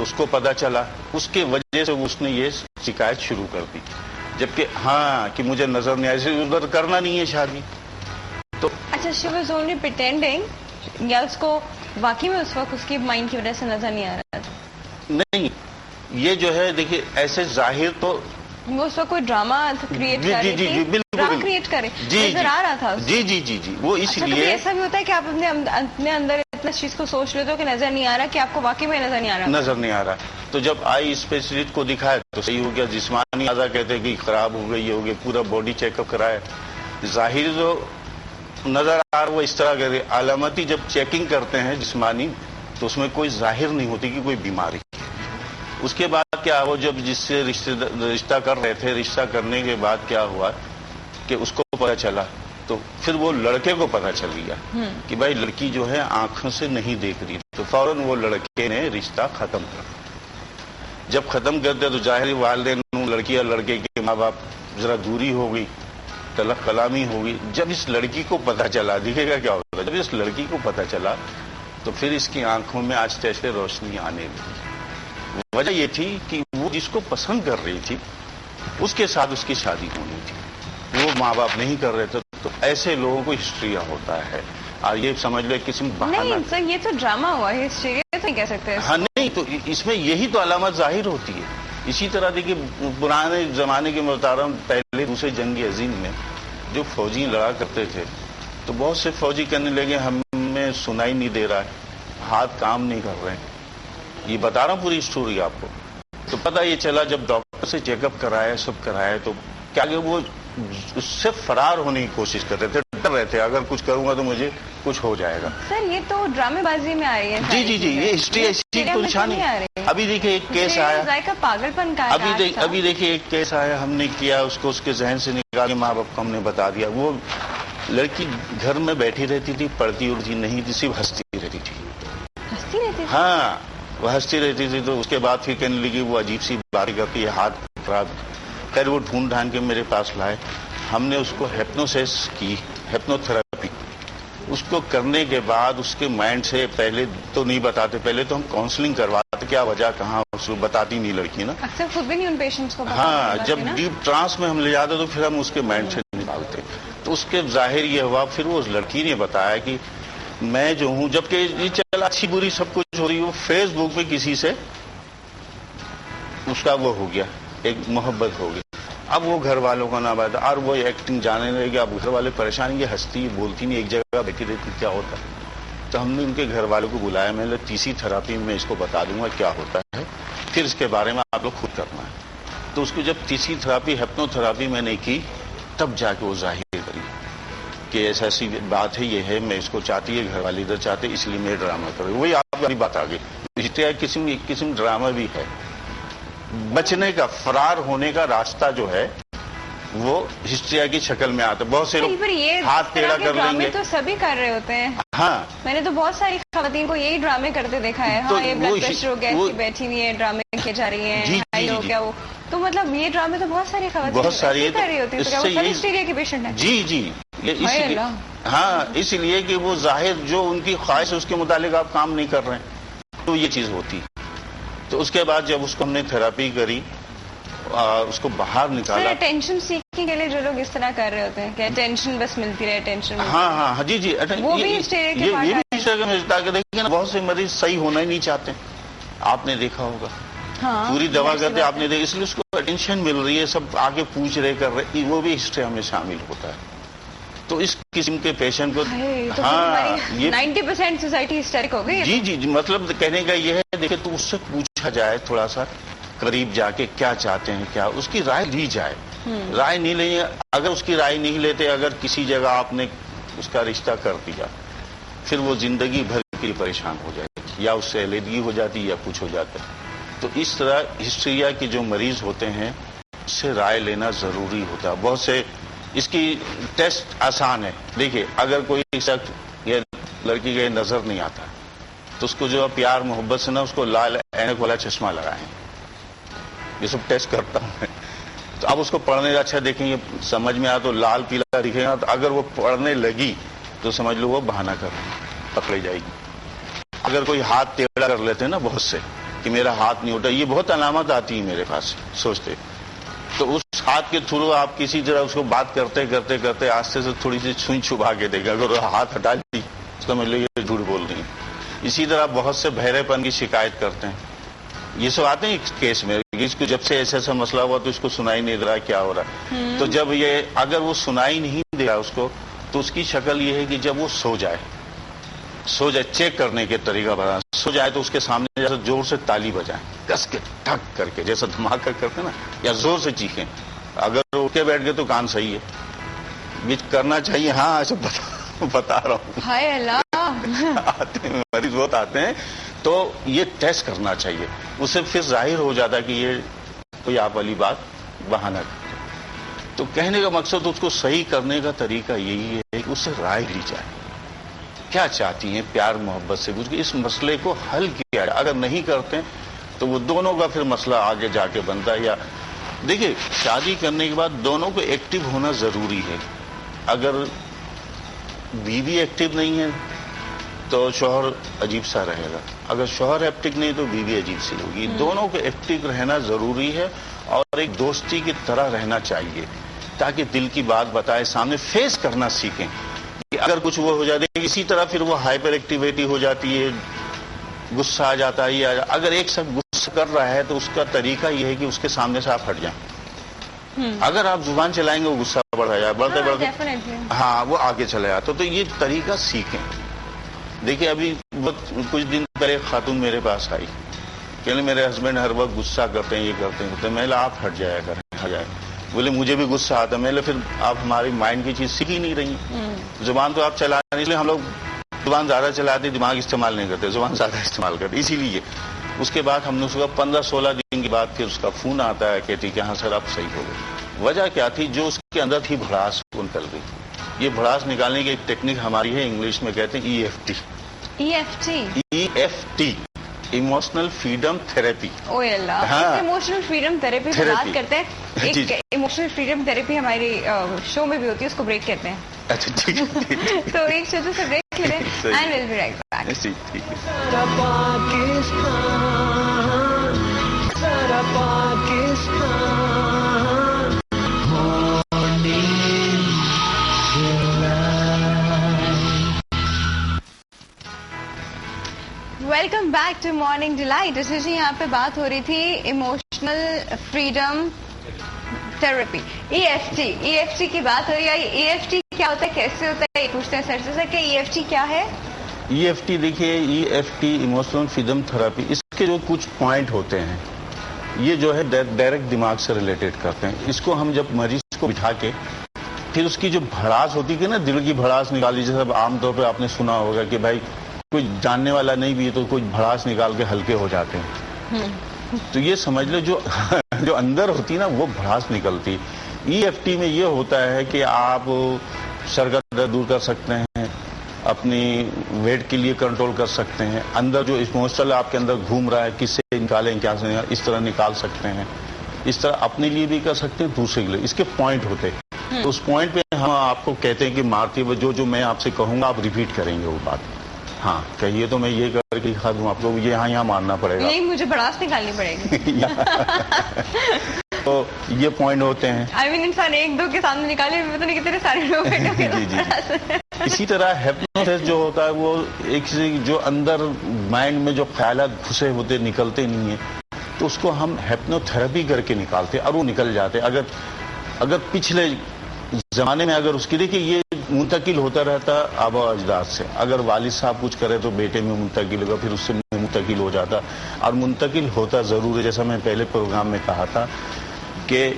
تو اس کو پتا چلا، اس کے وجہ سے اس نے یہ شکایت شروع کر دی، جبکہ ہاں کہ مجھے نظر نہیں آئی، ادھر کرنا نہیں ہے شادی. تو اچھا شی واز اونلی پریٹینڈنگ، یا اس کو واقعی میں اس وقت اس کی مائنڈ کی وجہ سے نظر نہیں آ رہا تھا؟ نہیں، یہ جو ہے دیکھیے ایسے ظاہر تو وہ اس وقت کوئی ڈرامہ کریٹ کر رہی تھی، بالکل ڈرامہ کریٹ کرے نظر آ رہا تھا. جی وہ اس لیے ایسا بھی ہوتا ہے کہ آپ اپنے اندر اتنا چیز کو سوچ لیتے ہو کہ نظر نہیں آ رہا، کہ آپ کو واقعی میں نظر نہیں آ رہا. تو جب آئی اسپیشلسٹ کو دکھایا تو صحیح ہو گیا. جسمانی اعضاء کہتے ہیں کہ خراب ہو گئی، یہ ہو گیا، پورا باڈی چیک اپ کرایا. ظاہر جو نظر آ رہا وہ اس طرح کرے. علامتی جب چیکنگ کرتے ہیں جسمانی تو اس میں کوئی ظاہر نہیں ہوتی کہ کوئی بیماری. اس کے بعد کیا ہوا، جب جس سے رشتہ کر رہے تھے، رشتہ کرنے کے بعد کیا ہوا کہ اس کو پتا چلا، تو پھر وہ لڑکے کو پتا چل گیا کہ بھائی لڑکی جو ہے آنکھوں سے نہیں دیکھ رہی. تو فوراً وہ لڑکے نے رشتہ ختم کر دیا. جب ختم کرتے تو ظاہری والدین لڑکی اور لڑکے کے ماں باپ ذرا دوری ہو گئی، طلق کلامی ہو گئی. جب اس لڑکی کو پتا چلا، دیکھے گا کیا ہوگا، جب اس لڑکی کو پتا چلا تو پھر اس کی آنکھوں میں آہستہ آہستہ روشنی آنے لگی. وجہ یہ تھی کہ وہ جس کو پسند کر رہی تھی اس کے ساتھ اس کی شادی ہونی تھی، وہ ماں باپ نہیں کر رہے تھے. تو ایسے لوگوں کو ہسٹریا ہوتا ہے. اور یہ سمجھ لے قسم بہانہ. نہیں سر، یہ تو ڈرامہ ہوا ہے، ہسٹیریا تو نہیں کہہ سکتے. ہاں نہیں، تو اس میں یہی تو علامت ظاہر ہوتی ہے. اسی طرح دیکھیے پرانے زمانے کے محترم پہلے دوسرے جنگ عظیم میں جو فوجی لڑا کرتے تھے تو بہت سے فوجی کہنے لگے ہمیں سنائی نہیں دے رہا ہے، ہاتھ کام نہیں کر رہے ہیں. یہ بتا رہا ہوں پوری اسٹوری آپ کو. تو پتہ یہ چلا جب ڈاکٹر سے چیک اپ کرایا، سب کرایا، تو کیا کہ وہ اس سے فرار ہونے کی کوشش کر رہے تھے، ڈر رہے تھے اگر کچھ کروں گا تو مجھے کچھ ہو جائے گا. سر یہ تو ڈرامے بازی میں آ رہی ہے. جی یہ ہسٹری ایسی تو نشانی. ابھی دیکھیے ایک کیس آیا، ذائقہ پاگل پن کا. ابھی دیکھیے ایک کیس آیا، ہم نے کیا اس کو اس کے ذہن سے نکال کے ماں باپ کو ہم نے بتا دیا. وہ لڑکی گھر میں بیٹھی رہتی تھی، پڑھتی اڑتی نہیں تھی، صرف ہنستی رہتی تھی. ہنستی رہتی تھی؟ ہاں وہ ہنستی رہتی تھی. تو اس کے بعد پھر کہنے لگی وہ عجیب سی باتیں کرتی ہے، ہاتھ خراب. خیر وہ ڈھونڈ ڈھانڈ کے میرے پاس لائے. ہم نے اس کو ہیپنوسس کی، ہیپنو تھراپی. اس کو کرنے کے بعد اس کے مائنڈ سے پہلے تو نہیں بتاتے، پہلے تو ہم کاؤنسلنگ کرواتے، کیا وجہ کہاں، اس کو بتاتی نہیں لڑکی نا. اکثر خود بھی نہیں ان پیشنٹس کو. ہاں جب ڈیپ ٹرانس میں ہم لے جاتے تو پھر ہم اس کے مائنڈ سے نکالتے. تو اس کے ظاہر یہ ہوا، پھر وہ لڑکی نے بتایا کہ میں جو ہوں، جبکہ یہ چلا اچھی بری سب کچھ ہو رہی، وہ فیس بک پہ کسی سے اس کا وہ ہو گیا، ایک محبت ہو گئی. اب وہ گھر والوں کا نہ بات، اور وہ ایکٹنگ جانے لگے. اب گھر والے پریشان، یہ ہنستی بولتی نہیں، ایک جگہ بیٹھی رہتی، کیا ہوتا ہے. تو ہم نے ان کے گھر والوں کو بلایا. میں نے تیسری تھراپی میں اس کو بتا دوں گا کیا ہوتا ہے، پھر اس کے بارے میں آپ لوگ خود کرنا ہے. تو اس کو جب تیسری تھراپی ہیپنو تھراپی میں نے کی، تب جا کے وہ ظاہر کری کہ ایسی بات ہے، یہ ہے، میں اس کو چاہتی ہے، گھر والے ادھر چاہتے، اس لیے میں ڈرامہ کروں. وہی آپ والی بات آ گئی. ایک قسم ڈرامہ بھی ہے. بچنے کا، فرار ہونے کا راستہ جو ہے وہ ہسٹریا کی شکل میں آتا ہے. بہت سے لوگ ہاتھ ٹیڑھا کر لیں گے. تو سبھی کر رہے ہوتے ہیں. ہاں میں نے تو بہت ساری خواتین کو یہی ڈرامے کرتے دیکھا ہے. ہاں یہ بلڈ پریشر ہو گیا، ایسی بیٹھی ہوئی ہے، ڈرامے کیے جا رہی ہیں، ہائی ہو گیا وہ. تو مطلب یہ ڈرامے تو بہت ساری خواتین بہت ساری کر رہی ہوتی ہیں. ہسٹیریا کی پیشنٹ ہے. جی ہاں، اس لیے کہ وہ ظاہر جو ان کی خواہش ہے اس کے متعلق آپ کام نہیں کر رہے ہیں، تو یہ چیز ہوتی. تو اس کے بعد جب اس کو ہم نے تھراپی کری، اس کو باہر نکالا. ٹینشن سیکھنے کے لیے جو لوگ اس طرح کر رہے ہوتے ہیں کہ ٹینشن بس ملتی رہے، ٹینشن. ہاں جی وہ بھی ہسٹیریا کے پارٹ ہے. تاکہ دیکھیں نا بہت سے مریض صحیح ہونا ہی نہیں چاہتے. آپ نے دیکھا ہوگا پوری دوا کرتے، آپ نے دیکھا، اس لیے اس کو اٹینشن مل رہی ہے، سب آگے پوچھ رہے کر رہے، وہ بھی ہسٹری میں شامل ہوتا ہے. تو اس قسم کے پیشنٹ کو 90% سوسائٹی ہسٹیرک ہو گئی. جی مطلب کہنے کا یہ ہے، دیکھیں تو اس سے پوچھا جائے، تھوڑا سا قریب جا کے کیا چاہتے ہیں، کیا اس کی رائے لی جائے. رائے نہیں لیں، اگر اس کی رائے نہیں لیتے، اگر کسی جگہ آپ نے اس کا رشتہ کر دیا، پھر وہ زندگی بھر کے لیے پریشان ہو جائے گی، یا اس سے علیحدگی ہو جاتی یا کچھ ہو جاتا ہے. تو اس طرح ہسٹریا کے جو مریض ہوتے ہیں اس سے رائے لینا ضروری ہوتا ہے. بہت سے اس کی ٹیسٹ آسان ہے. دیکھیے اگر کوئی شخص یا لڑکی کا نظر نہیں آتا تو اس کو جو پیار محبت سے نا اس کو لال اینک والا چشمہ لگائیں. یہ سب ٹیسٹ کرتا ہوں میں. تو اب اس کو پڑھنے اچھا دیکھیں گے، سمجھ میں آ تو لال پیلا دکھے گا، تو اگر وہ پڑھنے لگی تو سمجھ لو وہ بہانہ کر پکڑی جائے گی. اگر کوئی ہاتھ ٹیڑھا کر لیتے ہیں نا بہت سے، کہ میرا ہاتھ نہیں اٹھا. یہ بہت علامت آتی ہے میرے پاس سوچتے. تو اس ہاتھ کے تھرو آپ کسی طرح اس کو بات کرتے کرتے کرتے آستے سے تھوڑی سی سوئی چھپا کے دیکھا. اگر ہاتھ ہٹا لی سمجھ لو یہ جھوٹ بول رہی ہیں. اسی طرح بہت سے بہرے پن کی شکایت کرتے ہیں. یہ سب آتے ہیں اس کیس میں. اس کو جب سے ایسا مسئلہ ہوا تو اس کو سنائی نہیں دے رہا کیا ہو رہا ہے. تو جب یہ اگر وہ سنائی نہیں دے رہا اس کو تو اس کی شکل یہ ہے کہ جب وہ سو جائے چیک کرنے کے طریقہ بتا. سو جائے تو اس کے سامنے جیسا زور سے تالی بجائیں کس کے ٹھک کر کے جیسا دھماکہ کرتے نا, یا زور سے چیخیں. اگر اٹھ کے بیٹھ گئے تو کان صحیح ہے کرنا چاہیے. ہاں ایسا بتا رہا ہوں. ہائے اللہ آتے ہیں مریض بہت آتے ہیں تو یہ ٹیسٹ کرنا چاہیے. اس سے پھر ظاہر ہو جاتا ہے کہ یہ کوئی آپ والی بات بہانہ. تو کہنے کا مقصد اس کو صحیح کرنے کا طریقہ یہی ہے کہ اس سے رائے لی جائے کیا چاہتی ہیں, پیار محبت سے پوچھ کے اس مسئلے کو حل کیا جائے. اگر نہیں کرتے تو وہ دونوں کا پھر مسئلہ آگے جا کے بنتا ہے. یا دیکھیے شادی کرنے کے بعد دونوں کو ایکٹیو ہونا ضروری ہے. اگر بیوی ایکٹیو نہیں ہے تو شوہر عجیب سا رہے گا. اگر شوہر ایکٹیو نہیں تو بیوی عجیب سی ہوگی. دونوں کو ایکٹیو رہنا ضروری ہے اور ایک دوستی کی طرح رہنا چاہیے تاکہ دل کی بات بتائے, سامنے فیس کرنا سیکھیں. اگر کچھ وہ ہو جاتے ہے اسی طرح پھر وہ ہائپر ایکٹیویٹی ہو جاتی ہے, غصہ آ جاتا ہے. یا اگر ایک سب غصہ کر رہا ہے تو اس کا طریقہ یہ ہے کہ اس کے سامنے سے آپ ہٹ جائیں. اگر آپ زبان چلائیں گے وہ غصہ بڑھا جائے, بڑھتے بڑھتے ہاں وہ آگے چلا جاتا. تو یہ طریقہ سیکھیں. دیکھیے ابھی کچھ دن پہلے خاتون میرے پاس آئی کہ میرے ہسبینڈ ہر وقت غصہ کرتے ہیں, یہ کرتے ہیں. میں نے آپ ہٹ جایا کریں, ہٹ جائے. بولے مجھے بھی غصہ آتا ہے. میں نے پھر آپ ہماری مائنڈ کی چیز سیکھی نہیں رہی. زبان تو آپ چلا نہیں, اس لیے ہم لوگ زبان زیادہ چلاتے, دماغ استعمال نہیں کرتے, زبان زیادہ استعمال کرتے. اسی لیے اس کے بعد ہم نے اس کا 15-16 دن کے بعد پھر اس کا فون آتا ہے کہتی کہ ہاں سر اب صحیح ہو گئے. وجہ کیا تھی, جو اس کے اندر تھی بھڑاس وہ نکل گئی. یہ بھڑاس نکالنے کی ایک ٹیکنیک ہماری ہے, انگلش میں کہتے ہیں EFT. EFT emotional freedom therapy. Emotional freedom therapy کی بات کرتے ہیں. ایک ایموشنل فریڈم تھراپی ہماری شو میں بھی ہوتی ہے, اس کو بریک کہتے ہیں. اچھا ٹھیک ہے. تو ایک چھوٹا سا بریک لے لیں and will be right back. ٹھیک ہے. Welcome back to Morning Delight. جی یہاں پہ بات ہو رہی تھی ایموشنل فریڈم تھراپی, EFT کی بات ہو رہی ہے. EFT کیا ہوتا ہے, کیسے ہوتا ہے, یہ پوچھتے ہیں سر سے کہ EFT کیا ہے. EFT دیکھیے, EFT ایموشنل فریڈم تھراپی, اس کے جو کچھ پوائنٹ ہوتے ہیں یہ جو ہے ڈائریکٹ دماغ سے ریلیٹڈ کرتے ہیں. اس کو ہم جب مریض کو بٹھا کے پھر اس کی جو بھڑاس ہوتی ہے نا, دل کی بھڑاس نکالی, جیسے عام طور پہ آپ نے سنا ہوگا کہ بھائی کوئی جاننے والا نہیں بھی تو کوئی بھڑاس نکال کے ہلکے ہو جاتے ہیں. تو یہ سمجھ لو جو اندر ہوتی نا وہ بھڑاس نکلتی. EFT میں یہ ہوتا ہے کہ آپ سر کا درد دور کر سکتے ہیں, اپنی ویٹ کے لیے کنٹرول کر سکتے ہیں, اندر جو ایموشنل آپ کے اندر گھوم رہا ہے کس سے نکالیں کیا سے اس طرح نکال سکتے ہیں. اس طرح اپنے لیے بھی کر سکتے ہیں, دوسرے کے لیے. اس کے پوائنٹ ہوتے ہیں. اس پوائنٹ پہ ہم آپ کو کہتے ہیں کہ مارتی ہوئے جو میں آپ سے کہوں گا آپ ریپیٹ کریں گے وہ بات. ہاں کہیے تو میں یہ کر کے دکھا دوں آپ کو, یہاں مارنا پڑے گا, نہیں مجھے بڑاس نکالنی پڑے گی. تو یہ پوائنٹ ہوتے ہیں. انسان ایک دو کے سامنے نکالے پتہ نہیں کتنے سارے لوگ جی. اسی طرح ہیپنوسس جو ہوتا ہے وہ ایک جو اندر مائنڈ میں جو خیالات گھسے ہوتے نکلتے نہیں ہیں تو اس کو ہم ہیپنو تھراپی کر کے نکالتے اور وہ نکل جاتے. اگر پچھلے زمانے میں اگر اس کی دیکھیے یہ منتقل ہوتا رہتا آبا اجداد سے, اگر والد صاحب کچھ کرے تو بیٹے میں منتقل ہوگا, پھر اس سے منتقل ہو جاتا, اور منتقل ہوتا ضرور ہے. جیسا میں پہلے پروگرام میں کہا تھا کہ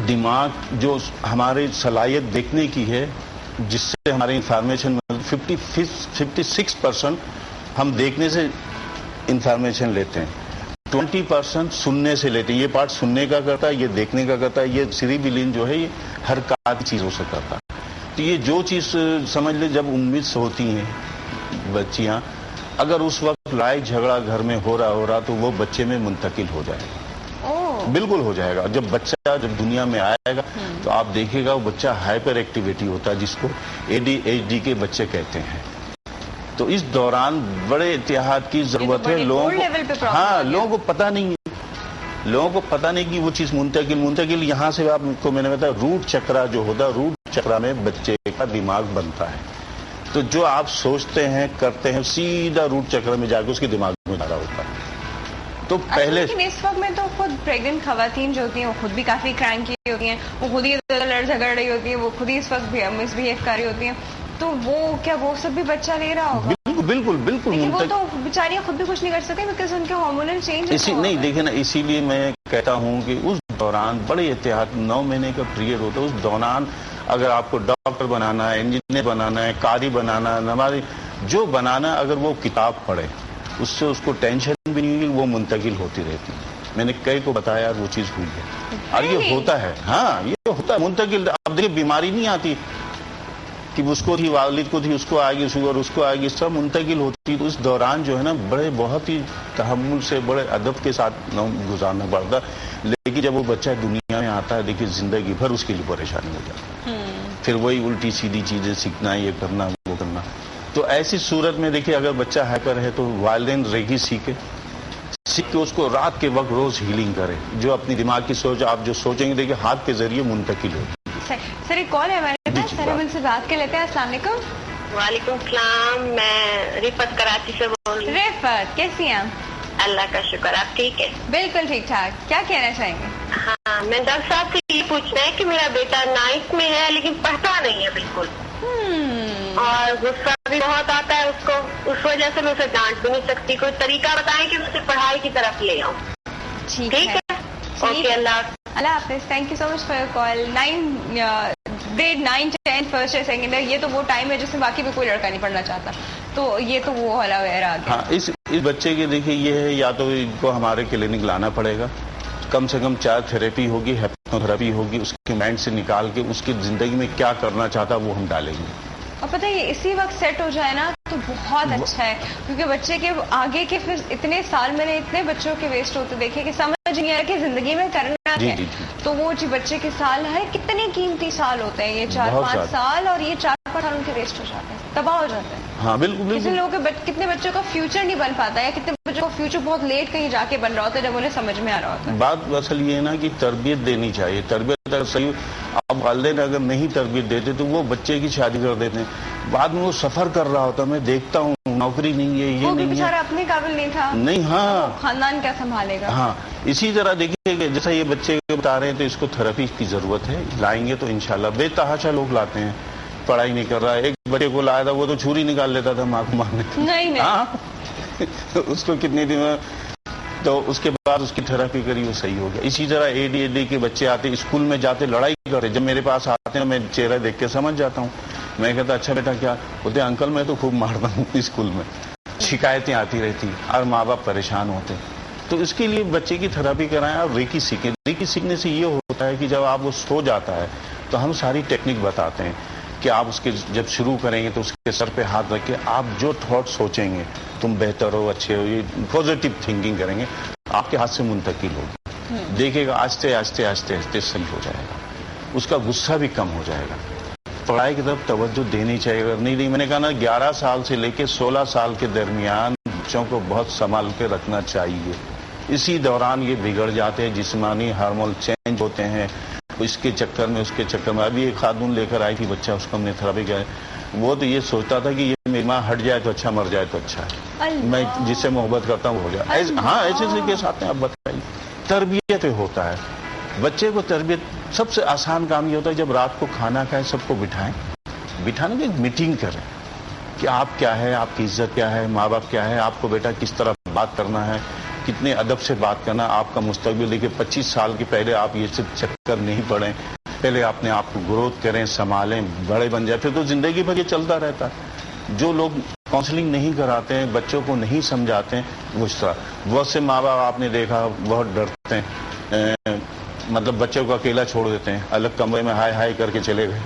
دماغ جو ہماری صلاحیت دیکھنے کی ہے جس سے ہماری انفارمیشن 56% ہم دیکھنے سے انفارمیشن لیتے ہیں, 20% سننے سے لیتے ہیں. یہ پارٹ سننے کا کرتا ہے, یہ دیکھنے کا کرتا ہے, یہ سیریبیلین جو ہے یہ ہر کار چیزوں سے کرتا ہے. تو یہ جو چیز سمجھ لیں جب 19 ہوتی ہیں بچیاں, اگر اس وقت لڑائی جھگڑا گھر میں ہو رہا تو وہ بچے میں منتقل ہو جائے گا. بالکل ہو جائے گا. جب بچہ جب دنیا میں آئے گا تو آپ دیکھیے گا وہ بچہ ہائپر ایکٹیویٹی ہوتا ہے جس کو ADHD کے بچے کہتے ہیں. تو اس دوران بڑے اتحاد کی ضرورت ہے. لوگوں کو ہاں لوگوں کو پتہ نہیں ہے. لوگوں کو پتہ نہیں کہ وہ چیز منتقل یہاں سے آپ کو میں نے بتایا روٹ چکرا جو ہوتا ہے, روٹ چکرا میں بچے کا دماغ بنتا ہے. تو جو آپ سوچتے ہیں کرتے ہیں سیدھا روٹ چکر میں جا کے اس کے دماغ میں جا رہا ہوتا ہے. تو پہلے اس وقت میں تو خود پریگننٹ خواتین جو ہوتی ہیں وہ خود بھی کافی کرینکی ہوتی ہیں, وہ خود ہی لڑ جھگڑ رہی ہوتی ہیں, وہ خود ہی اس وقت بھی مس بہیو کر رہی ہوتی ہیں. تو وہ سب بھی بچہ لے رہا ہوگا. بالکل بالکل. وہ تو بیچاریاں خود بھی کچھ نہیں کر سکتے بیکاز ان کے ہارمونل چینج نہیں دیکھیں نا, اسی لیے میں کہتا ہوں کہ اس دوران بڑے اتحاد 9 مہینے کا پیریڈ ہوتا ہے. اس دوران اگر آپ کو ڈاکٹر بنانا ہے, انجینئر بنانا ہے, قاری بنانا ہے, نمازی جو بنانا ہے, اگر وہ کتاب پڑھے اس سے اس کو ٹینشن بھی نہیں ہوگی, وہ منتقل ہوتی رہتی. میں نے کئی کو بتایا وہ چیز ہوئی ہے اور یہ ہوتا ہے. ہاں یہ ہوتا ہے منتقل. اب دیکھیں بیماری نہیں آتی کہ اس کو تھی, والد کو تھی, اس کو آئے گی, شوگر اس کو آئے گی, سب منتقل ہوتی. تو اس دوران جو ہے نا بڑے بہت ہی تحمل سے بڑے ادب کے ساتھ گزارنا پڑتا. لیکن جب وہ بچہ دنیا میں آتا ہے دیکھیے زندگی بھر اس کے لیے پریشانی ہو جاتی ہے. پھر وہی الٹی سیدھی چیزیں سیکھنا, یہ کرنا وہ کرنا. تو ایسی صورت میں دیکھیے اگر بچہ ہائپر ہے تو والدین ریگی سیکھ کے اس کو رات کے وقت روز ہیلنگ کرے. جو اپنی دماغ کی سوچ آپ جو سوچیں گے دیکھیے ہاتھ کے ذریعے منتقل ہوگی. سر ایک کال ہے ہمارے پاس, سر ہم ان سے بات کر لیتے ہیں. السلام علیکم. وعلیکم السلام. میں رفت کراچی سے بول رہی ہوں. رفت کیسی ہیں آپ؟ اللہ کا شکر. آپ ٹھیک ہے؟ بالکل ٹھیک ٹھاک. کیا کہنا چاہیں گے؟ ہاں میں ڈاکٹر صاحب سے یہ پوچھنا ہے کہ میرا بیٹا 9th میں ہے لیکن پڑھتا نہیں ہے بالکل, اور غصہ بھی بہت آتا ہے اس کو. اس وجہ سے میں اسے ڈانٹ بھی نہیں سکتی. کوئی طریقہ بتائیں کہ اسے پڑھائی کی طرف لے آؤں. ٹھیک ہے. اوکے, اللہ حافظ. Thank you so much for your call. Grade 9, 10 first یا سیکنڈ, یہ تو وہ ٹائم ہے جس میں باقی بھی کوئی لڑکا نہیں پڑھنا چاہتا. تو یہ تو وہ والا وغیرہ آ گیا. ہاں اس بچے کے دیکھیے یہ ہے, یا تو ان کو ہمارے کلینک لانا پڑے گا, کم سے کم 4 تھراپی ہوگی, ہیپنوتھراپی ہوگی, اس کے مائنڈ سے نکال کے اس کی زندگی میں کیا کرنا چاہتا وہ ہم ڈالیں گے. اور پتہ ہے اسی وقت سیٹ ہو جائے نا تو بہت اچھا ہے, کیونکہ بچے کے آگے کے پھر اتنے سال میں نے اتنے بچوں کے ویسٹ ہوتے دیکھے کہ سمجھ نہیں آیا کہ زندگی میں کرنا ہے. تو وہ بچے کے سال ہے, کتنے قیمتی سال ہوتے ہیں یہ 4-5 سال, اور یہ 4-5 سال ان کے ویسٹ ہو جاتے ہیں, تباہ ہو جاتے ہیں. ہاں بالکل. کسی لوگوں کے کتنے بچوں کا فیوچر نہیں بن پاتا ہے, کتنے بچوں کا فیوچر بہت لیٹ کہیں جا کے بن رہا ہوتا ہے جب انہیں سمجھ میں آ رہا ہوتا ہے. بات اصل یہ ہے نا کہ تربیت دینی چاہیے. تربیت اگر صحیح, اب والدین اگر نہیں تربیت دیتے تو وہ بچے کی شادی کر دیتے ہیں, بعد میں وہ سفر کر رہا ہوتا. میں دیکھتا ہوں نوکری نہیں ہے, یہ نہیں ہے, بیچارہ اپنے قابل نہیں تھا. نہیں. ہاں خاندان کیا سنبھالے گا. ہاں اسی طرح دیکھیے کہ جیسا یہ بچے بتا رہے ہیں تو اس کو تھراپی کی ضرورت ہے. لائیں گے تو انشاءاللہ. بے تحاشا لوگ لاتے ہیں, پڑھائی نہیں کر رہا. ایک بچے کو لایا تھا وہ تو چھری نکال لیتا تھا ماں کو مارنے. نہیں ہاں اس کو کتنے دن میں, تو اس کے بعد اس کی تھراپی کری, وہ صحیح ہو گیا. اسی طرح ADHD کے بچے آتے اسکول میں جاتے لڑائی کرتے, جب میرے پاس آتے ہیں میں چہرہ دیکھ کے سمجھ جاتا ہوں. میں کہتا اچھا بیٹا کیا بولتے, انکل میں تو خوب مارتا ہوں اسکول میں. شکایتیں آتی رہتی اور ماں باپ پریشان ہوتے. تو اس کے لیے بچے کی تھراپی کرائیں اور ریکی سیکھیں. ریکی سیکھنے سے یہ ہوتا ہے کہ جب آپ وہ سو جاتا ہے تو ہم ساری ٹیکنیک بتاتے ہیں کہ آپ اس کے جب شروع کریں گے تو اس کے سر پہ ہاتھ رکھ کے آپ جو تھاٹ سوچیں گے تم بہتر ہو, اچھے ہو, یہ پازیٹیو تھنکنگ کریں گے, آپ کے ہاتھ سے منتقل ہوگی. دیکھے گا آہستہ آہستہ آہستہ آہستہ صحیح ہو جائے گا. اس کا غصہ بھی کم ہو جائے گا. پڑھائی کی طرف توجہ دینی چاہیے. اگر نہیں میں نے کہا نا 11 سال سے لے کے 16 سال کے درمیان بچوں کو بہت سنبھال کے رکھنا چاہیے. اسی دوران یہ بگڑ جاتے ہیں, جسمانی ہارمون چینج ہوتے ہیں, اس کے چکر میں اس کے چکر میں. ابھی ایک خاتون لے کر آئی تھی بچہ, اس کو ہم نے تھراپی کیا. وہ تو یہ سوچتا تھا کہ یہ میری ماں ہٹ جائے تو اچھا, مر جائے تو اچھا ہے, میں جس سے محبت کرتا ہوں وہ ہو جائے. ہاں ایسے کیس آتے ہیں. آپ بتائیے تربیت پہ ہوتا ہے. بچے کو تربیت سب سے آسان کام یہ ہوتا ہے جب رات کو کھانا کھائیں سب کو بٹھانے کی میٹنگ کریں کہ آپ کیا ہے, آپ کی عزت کیا ہے, ماں باپ کیا ہے, آپ کو بیٹا کس طرح بات کرنا ہے, کتنے ادب سے بات کرنا. آپ کا مستقبل دیکھیے 25 سال کے پہلے آپ یہ سب چکر نہیں پڑیں. پہلے اپنے آپ کو گروتھ کریں, سنبھالیں, بڑے بن جائیں, پھر تو زندگی بھر یہ چلتا رہتا ہے. جو لوگ کاؤنسلنگ نہیں کراتے ہیں, بچوں کو نہیں سمجھاتے ہیں, وہ اس طرح. بہت سے ماں باپ آپ نے دیکھا بہت ڈرتے ہیں, مطلب بچوں کو اکیلا چھوڑ دیتے ہیں, الگ کمرے میں ہائے ہائے کر کے چلے گئے.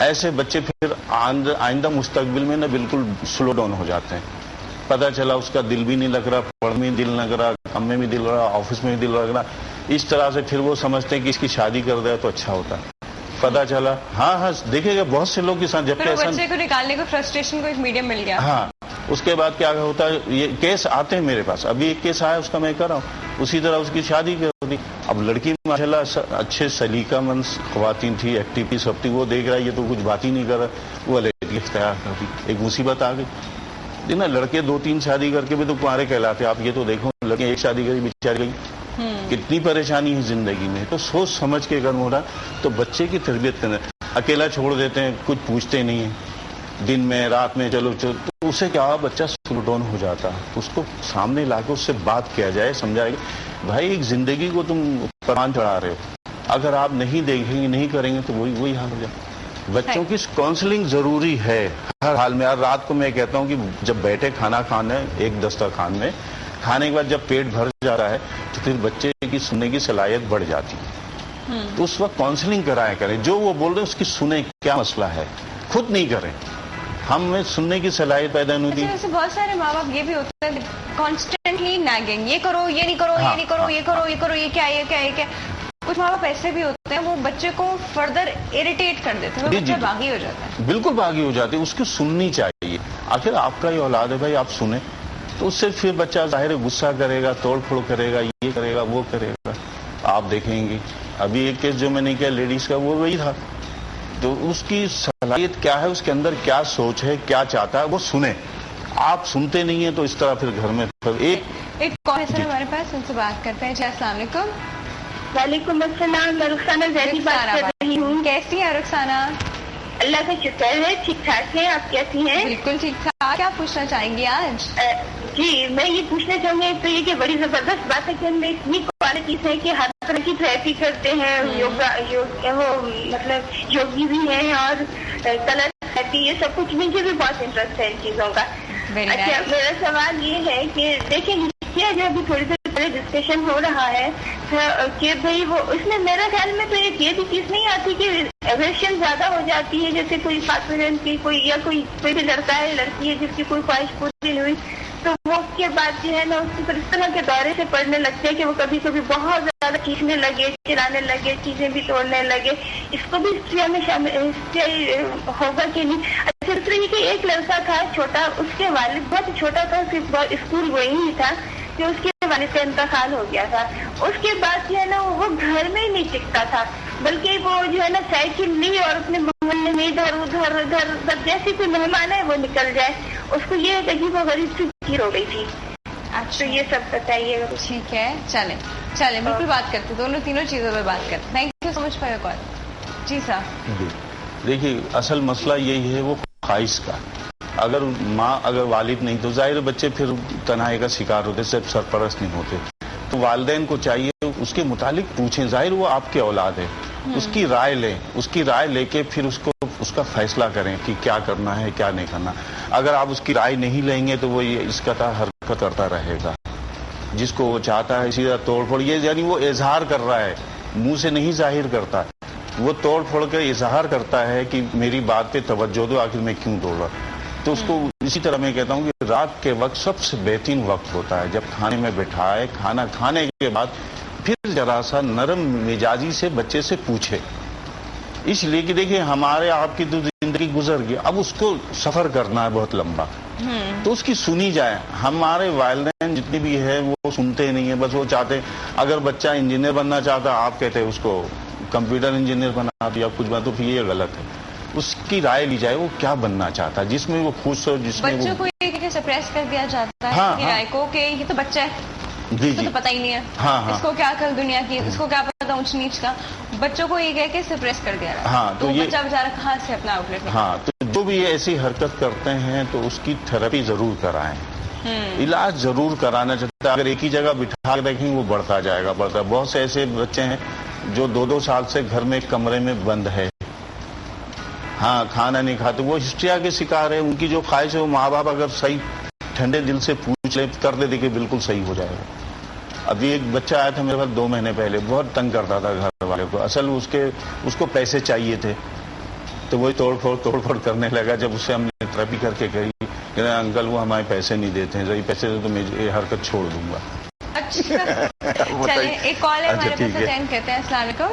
ایسے بچے پھر آئندہ مستقبل میں نا بالکل سلو ڈاؤن ہو جاتے ہیں. پتہ چلا اس کا دل بھی نہیں لگ رہا, پڑھنے میں دل لگ رہا, کام میں بھی دل لگ رہا, آفس میں بھی دل لگ رہا. اس طرح سے پھر وہ سمجھتے ہیں کہ اس کی شادی کر دیا تو اچھا ہوتا ہے. پتا چلا. ہاں دیکھے گا بہت سے لوگ کے ساتھ جب ایسا بچے کو نکالنے کو فرسٹریشن کو ایک میڈیم مل گیا. ہاں اس کے بعد کیا ہوتا ہے, یہ کیس آتے ہیں میرے پاس. ابھی ایک کیس آیا اس کا میں کر رہا ہوں. اسی طرح اس کی شادی ہوتی. اب لڑکی ماشاءاللہ اچھے سلیقہ مند خواتین تھی, ایکٹیویٹی سب تھی. وہ دیکھ رہا ہے یہ تو کچھ بات ہی نہیں کر رہا, وہ علیحدگی اختیار کر دی. ایک مصیبت آ گئی نا. لڑکے 2-3 شادی کر کے بھی تو کنوارے کہلاتے. آپ یہ تو دیکھو لڑکے ایک شادی کری بیچاری گئی. کتنی پریشانی ہے زندگی میں. تو سوچ سمجھ کے اگر ہو رہا تو بچے کی تربیت کرنا. اکیلا چھوڑ دیتے ہیں, کچھ پوچھتے نہیں ہیں, دن میں رات میں چلو تو اسے کیا بچہ سلو ڈاؤن ہو جاتا. اس کو سامنے لا کے اس سے بات کیا جائے, سمجھائے گا بھائی ایک زندگی کو تم پروان چڑھا رہے ہو. اگر آپ نہیں دیکھیں گے نہیں کریں گے تو وہی حال ہو جائے. بچوں کی کاؤنسلنگ ضروری ہے ہر حال میں. رات کو میں کہتا ہوں کہ جب بیٹھے کھانا کھانے ایک دسترخوان میں, کھانے کے بعد جب پیٹ بھر جاتا ہے تو پھر بچے کی سننے کی صلاحیت بڑھ جاتی ہے. تو اس وقت کاؤنسلنگ کرایا کریں. جو وہ بول رہے ہیں اس کی سنیں, کیا مسئلہ ہے, خود نہیں کریں. ہمیں سننے کی صلاحیت پیدا نہیں ہوتی. ویسے بہت سارے ماں باپ یہ بھی ہوتے ہیں کانسٹینٹلی نیگنگ, یہ کرو یہ نہیں کرو, یہ نہیں کرو, یہ کرو یہ کرو, یہ کیا یہ کیا یہ کیا. کچھ ماں باپ ایسے بھی ہوتے ہیں وہ بچے کو فردر اریٹیٹ کر دیتے ہیں, وہ بچہ باغی ہو جاتا ہے. بالکل باغی ہو جاتے ہیں. اس کی سننی چاہیے. آخر آپ کا یہ اولاد ہے بھائی, آپ سنیں. تو اس سے پھر بچہ ظاہر غصہ کرے گا, توڑ پھوڑ کرے گا, یہ کرے گا وہ کرے گا. آپ دیکھیں گے ابھی ایک کیس جو میں نے کیا لیڈیز کا, وہ وہی تھا. تو اس کی صلاحیت کیا ہے, اس کے اندر کیا سوچ ہے, کیا چاہتا ہے, وہ سنیں. آپ سنتے نہیں ہیں تو اس طرح پھر گھر میں ایک کال ہے ہمارے پاس, ان سے بات کرتے ہیں. جی السلام علیکم. وعلیکم السلام. میں رخسانہ زیدی بات کر رہی ہوں. کیسی ہیں رخسانہ؟ اللہ کا شکر ہے, ٹھیک ٹھاک ہے. آپ کیسی ہیں؟ بالکل ٹھیک ٹھاک. کیا پوچھنا چاہیں گی آج؟ جی میں یہ پوچھنا چاہوں گی تو یہ کہ بڑی زبردست بات ہے کہ ہم نے اتنی کوالٹیز ہیں کہ ہر طرح کی تھراپی کرتے ہیں. وہ مطلب یوگی بھی ہیں اور کلر تھراپی, یہ سب کچھ. مجھے بھی بہت انٹرسٹ ہے ان چیزوں کا. اچھا میرا سوال یہ ہے کہ دیکھیں کیا جو ابھی تھوڑی دیر پہلے ڈسکشن ہو رہا ہے کہ بھائی وہ اس میں میرا خیال میں تو ایک یہ بھی چیز نہیں آتی کہ ایگریشن زیادہ ہو جاتی ہے. جیسے کوئی خاتون کی کوئی بھی لڑکا ہے لڑکی ہے جس کی کوئی خواہش پوری نہیں ہوئی تو وہ اس کے بعد جو ہے نا اس کو اس طرح کے دورے سے پڑنے لگتے ہیں کہ وہ کبھی کبھی بہت زیادہ کھینچنے لگے, چلانے لگے, چیزیں بھی توڑنے لگے. اس کو بھی ہسٹری میں شامل ہوگا کہ نہیں؟ اچھا دوسرا یہ کہ ایک لڑکا تھا چھوٹا, اس کے والد بہت چھوٹا تھا, اسکول وہی نہیں تھا کہ اس کے والد کا انتقال ہو گیا تھا. اس کے بعد جو ہے نا وہ گھر میں ہی نہیں ٹکتا تھا, بلکہ وہ جو ہے نا سائیکل لی اور اپنے محلے میں ادھر جیسے کوئی مہمان ہے وہ نکل جائے. اس کو یہ کہ وہ غریب سی فکر ہو گئی تھی. تو یہ سب بتائیے. ٹھیک ہے, چلیں بالکل بات کرتے, دونوں تینوں چیزوں پہ بات کرتے. Thank you so much for your call. جی صاحب. دیکھیے اصل مسئلہ یہی ہے وہ خواہش کا. اگر ماں اگر والد نہیں تو ظاہر بچے پھر تنہائی کا شکار ہوتے, صرف سرپرست نہیں ہوتے. تو والدین کو چاہیے اس کے متعلق پوچھیں. ظاہر وہ آپ کے اولاد ہے, اس کی رائے لیں. اس کی رائے لے کے پھر اس کا فیصلہ کریں کہ کیا کرنا ہے کیا نہیں کرنا. اگر آپ اس کی رائے نہیں لیں گے تو وہ اس کا حرکت کرتا رہے گا. جس کو وہ چاہتا ہے اسی طرح توڑ پھوڑ, یہ یعنی وہ اظہار کر رہا ہے, منہ سے نہیں ظاہر کرتا. وہ توڑ پھوڑ کر اظہار کرتا ہے کہ میری بات پہ توجہ دو, آخر میں کیوں توڑ رہا. تو اس کو اسی طرح میں کہتا ہوں کہ رات کے وقت سب سے بہترین وقت ہوتا ہے جب کھانے میں بٹھائے, کھانا کھانے کے بعد پھر ذرا سا نرم مزاجی سے بچے سے پوچھے. اس لیے کہ دیکھیں ہمارے آپ کی تو زندگی گزر گئی, اب اس کو سفر کرنا ہے بہت لمبا, تو اس کی سنی جائے. ہمارے والدین جتنے بھی ہیں وہ سنتے نہیں ہیں, بس وہ چاہتے اگر بچہ انجینئر بننا چاہتا آپ کہتے اس کو کمپیوٹر انجینئر بنا دیا کچھ بنا, تو پھر یہ غلط ہے. اس کی رائے لی جائے وہ کیا بننا چاہتا ہے, جس میں وہ خوش ہو, جس میں بچوں کو یہ سپریس کر دیا جاتا ہے رائے کو کہ یہ تو بچہ ہے, اس کو تو پتہ ہی نہیں ہے, اس کو کیا کل دنیا کی, اس کو کیا پتا اونچ نیچ کا. بچوں کو یہ کہہ کے سپریس کر دیا رہا ہے. تو بچہ بیچارہ کہاں سے اپنا آؤٹ لیٹ. ہاں تو جو بھی ایسی حرکت کرتے ہیں تو اس کی تھراپی ضرور کرائیں, علاج ضرور کرانا چاہتا ہے. اگر ایک ہی جگہ بٹھا کے دیکھیں وہ بڑھتا جائے گا. بہت سے ایسے بچے ہیں جو 2-2 سال سے گھر میں کمرے میں بند ہے, ہاں کھانا نہیں کھاتے, وہ ہسٹریا کے شکار ہے. ان کی جو خواہش ہے وہ ماں باپ اگر صحیح ٹھنڈے دل سے پوچھ لے کر دے کہ بالکل صحیح ہو جائے گا. ابھی ایک بچہ آیا تھا میرے پاس 2 مہینے پہلے, بہت تنگ کرتا تھا گھر والے کو. اصل اس کو پیسے چاہیے تھے تو وہی توڑ پھوڑ کرنے لگا. جب اس سے ہم نے تھراپی کر کے کہی کہ انکل وہ ہمارے پیسے نہیں دیتے ہیں, صحیح پیسے دے تو میں یہ حرکت چھوڑ دوں گا. اچھا چلیں ایک کال ہے ہمارے پاس, اٹینڈ کرتے ہیں. السلام علیکم.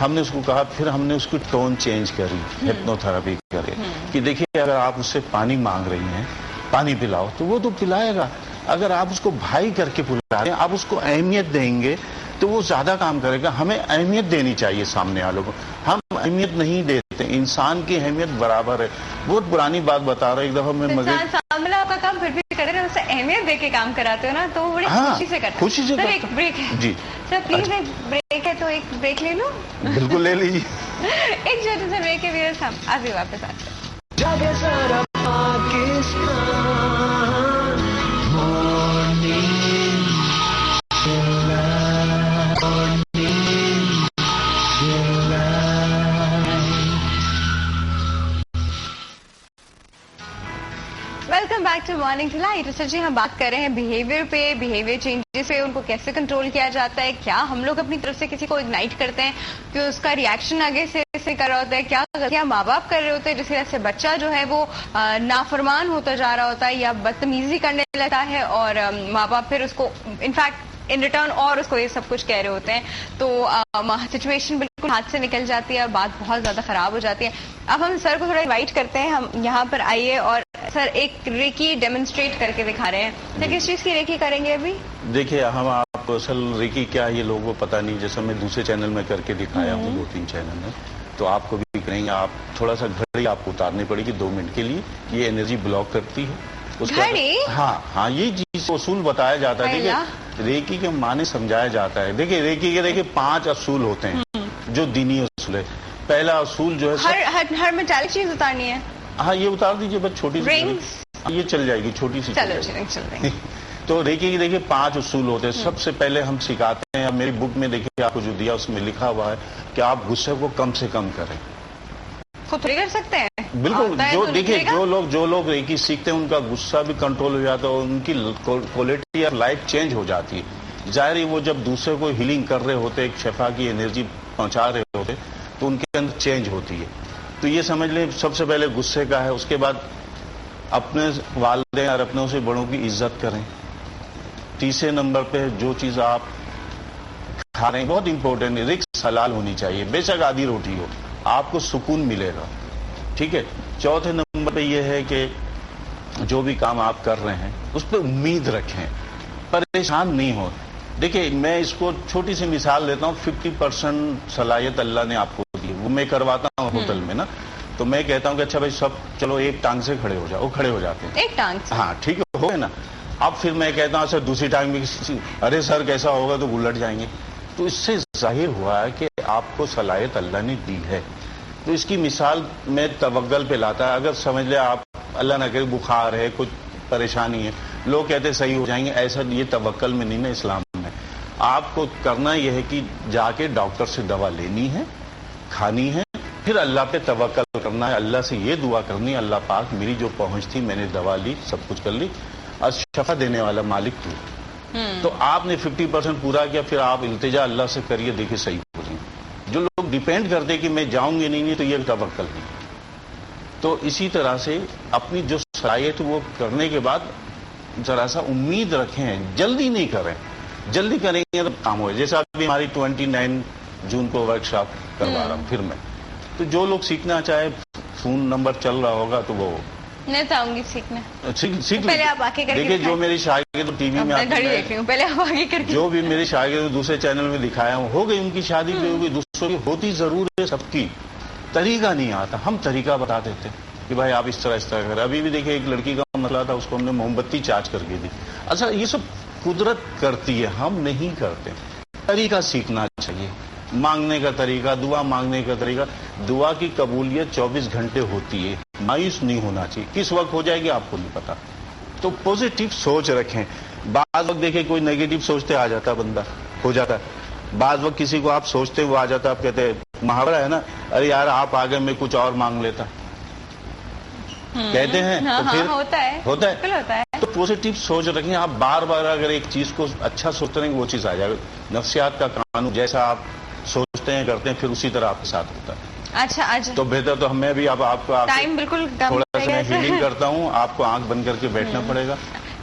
ہم نے اس کو کہا، پھر ہم نے اس کی ٹون چینج کری ہپنو تھراپی کر کے کہ دیکھیے اگر آپ اس سے پانی مانگ رہی ہیں، پانی پلاؤ، تو وہ تو پلائے گا. اگر آپ اس کو بھائی کر کے بلا رہے ہیں، آپ اس کو اہمیت دیں گے تو وہ زیادہ کام کرے گا. ہمیں اہمیت دینی چاہیے سامنے والوں کو. ہم اہمیت نہیں دیتے. انسان کی اہمیت برابر ہے. بہت پرانی بات بتا رہا ہوں. ایک دفعہ میں سامنے آپ کا کام پھر بھی کر رہے ہیں، اسے اہمیت دے کے کام کراتے ہو نا، تو وہ بڑی خوشی سے کرتے ہیں. خوشی سے. ایک بریک ہے جی سر، پلیز ایک بریک ہے تو ایک بریک لے لو. بالکل لے لیجیے. ایک چھوٹے سے بریک کے ویئرس ہم ابھی واپس آتے ہیں. Welcome back to Morning Delight. Sir جی، ہم بات کر رہے ہیں بیہیویئر پہ، بیہیویئر چینجز پہ، ان کو کیسے کنٹرول کیا جاتا ہے. کیا ہم لوگ اپنی طرف سے کسی کو اگنائٹ کرتے ہیں کہ اس کا ریئیکشن آگے سے کر رہا ہوتا ہے؟ کیا غلطیاں ماں باپ کر رہے ہوتے ہیں جس کی وجہ سے بچہ جو ہے وہ نافرمان ہوتا جا رہا ہوتا ہے یا بدتمیزی کرنے لگتا ہے، اور ماں باپ پھر اس کو انفیکٹ ان ریٹرن اور اس کو یہ سب کچھ کہہ رہے ہوتے ہیں، تو سچویشن بالکل ہاتھ سے نکل جاتی ہے اور بات بہت زیادہ خراب ہو جاتی ہے. اب ہم سر کو تھوڑا انوائٹ کرتے ہیں، ہم یہاں پر آئیے اور سر ایک ریکی ڈیمونسٹریٹ کر کے دکھا رہے ہیں. سر کس چیز کی ریکی کریں گے ابھی؟ دیکھیے، ہم آپ کو اصل ریکی کیا ہے یہ لوگوں کو پتا نہیں. جیسے میں دوسرے چینل میں کر کے دکھایا ہوں، 2-3 چینل میں، تو آپ کو بھی کریں گے. آپ تھوڑا سا گھڑی آپ کو اتارنی پڑے گی 2 منٹ کے لیے. یہ انرجی بلاک کرتی ہے. ہاں یہ چیز اصول بتایا جاتا ہے. دیکھیے ریکی کے معنی سمجھایا جاتا ہے. دیکھیے ریکی کے 5 اصول ہوتے ہیں جو دینی اصول ہے. پہلا اصول جو ہے ہر میٹالک چیز اتارنی ہے. ہاں یہ اتار دیجیے بس، چھوٹی سی یہ چل جائے گی، چھوٹی سی. تو ریکی کے دیکھیے 5 اصول ہوتے ہیں. سب سے پہلے ہم سکھاتے ہیں، میری بک میں دیکھیے آپ کو جو دیا اس میں لکھا ہوا ہے کہ آپ غصے کو کم سے کم کریں. خود کر سکتے ہیں بالکل. جو دیکھیے جو لوگ ریکی سیکھتے ہیں ان کا غصہ بھی کنٹرول ہو جاتا ہے اور ان کی کوالٹی آف لائف چینج ہو جاتی ہے. ظاہر ہے وہ جب دوسرے کو ہیلنگ کر رہے ہوتے، ایک شفا کی انرجی پہنچا رہے ہوتے، تو ان کے اندر چینج ہوتی ہے. تو یہ سمجھ لیں سب سے پہلے غصے کا ہے. اس کے بعد اپنے والدین اور اپنوں سے بڑوں کی عزت کریں. تیسرے نمبر پہ جو چیز آپ کھا رہے ہیں بہت امپورٹنٹ ہے، رزق حلال ہونی چاہیے. بے شک آدھی روٹی ہو، آپ کو سکون ملے گا. ٹھیک ہے. چوتھے نمبر پہ یہ ہے کہ جو بھی کام آپ کر رہے ہیں اس پہ امید رکھیں، پریشان نہیں ہو. دیکھیے میں اس کو چھوٹی سی مثال دیتا ہوں. 50% صلاحیت اللہ نے آپ کو دی، وہ میں کرواتا ہوں ہوٹل میں نا. تو میں کہتا ہوں کہ اچھا بھائی سب چلو ایک ٹانگ سے کھڑے ہو جاؤ. وہ کھڑے ہو جاتے ہیں ایک ٹانگ سے. ہاں ٹھیک ہے، ہو گئے نا. اب پھر میں کہتا ہوں سر دوسری ٹانگ میں، ارے سر کیسا ہوگا، تو الٹ جائیں گے. تو اس سے ظاہر ہوا ہے کہ آپ کو صلاحیت اللہ نے دی ہے. تو اس کی مثال میں توکل پہ لاتا ہے. اگر سمجھ لیں آپ اللہ نہ کرے بخار ہے، کچھ پریشانی ہے، لوگ کہتے صحیح ہو جائیں گے، ایسا یہ توکل میں نہیں نا اسلام میں. آپ کو کرنا یہ ہے کہ جا کے ڈاکٹر سے دوا لینی ہے، کھانی ہے، پھر اللہ پہ توکل کرنا ہے. اللہ سے یہ دعا کرنی ہے، اللہ پاک میری جو پہنچ تھی میں نے دوا لی، سب کچھ کر لی، اور شفا دینے والا مالک تو. تو آپ نے 50% پورا کیا، پھر آپ التجا اللہ سے کریے، دیکھیے صحیح ہو جائیں. جو لوگ ڈیپینڈ کرتے کہ میں جاؤں گی نہیں تو یہ توکل نہیں. تو اسی طرح سے اپنی جو صلاحیت وہ کرنے کے بعد ذرا سا امید رکھیں، جلدی نہیں کریں. جلدی کریں گے تو کام ہو. جیسا ابھی ہماری 29 جون کو ورکشاپ کروا رہا ہوں پھر میں. تو جو لوگ سیکھنا چاہے، فون نمبر چل رہا ہوگا تو وہ میں چاہوں گی سیکھنا. سیکھ پہلے آپ آگے کر کے دیکھیے. جو میری شاگرد ٹی وی میں دیکھ رہی ہوں، پہلے آپ آگے کر کے، جو بھی میری شاگرد دوسرے چینل میں دکھایا ہوں، ہو گئی ان کی شادی بھی ہو گئی، دوسروں کی ہوتی ضرور ہے. سب کی طریقہ نہیں آتا، ہم طریقہ بتا دیتے کہ بھائی آپ اس طرح کریں. ابھی بھی دیکھیں ایک لڑکی کا مسئلہ تھا، اس کو ہم نے موم بتی چارج کر کے دی. اچھا یہ سب قدرت کرتی ہے، ہم نہیں کرتے. طریقہ سیکھنا چاہیے، مانگنے کا طریقہ، دعا مانگنے کا طریقہ. دعا کی قبولیت 24 گھنٹے ہوتی ہے، مایوس نہیں ہونا چاہیے. کس وقت ہو جائے گی آپ کو نہیں پتا. تو پازیٹیو سوچ رکھیں. بعض وقت دیکھیں کوئی نیگیٹو سوچتے آ جاتا بندہ، ہو جاتا ہے. بعض وقت کسی کو آپ سوچتے وہ آ جاتا، آپ کہتے ہیں محاورہ ہے نا، ارے یار آپ آگے میں کچھ اور مانگ لیتا، کہتے ہیں. تو پھر ہوتا ہے. تو پازیٹیو سوچ رکھیں. آپ بار بار اگر ایک چیز کو اچھا سوچتے رہیں گے وہ چیز آ جائے گا. نفسیات کا قانون، جیسا آپ سوچتے ہیں کرتے ہیں پھر اسی طرح آپ کے ساتھ ہوتا ہے. اچھا تو بہتر تو میں بھی اب آپ کو ٹائم بالکل تھوڑا سا ہیلنگ کرتا ہوں. آپ کو آنکھ بند کر کے بیٹھنا پڑے گا.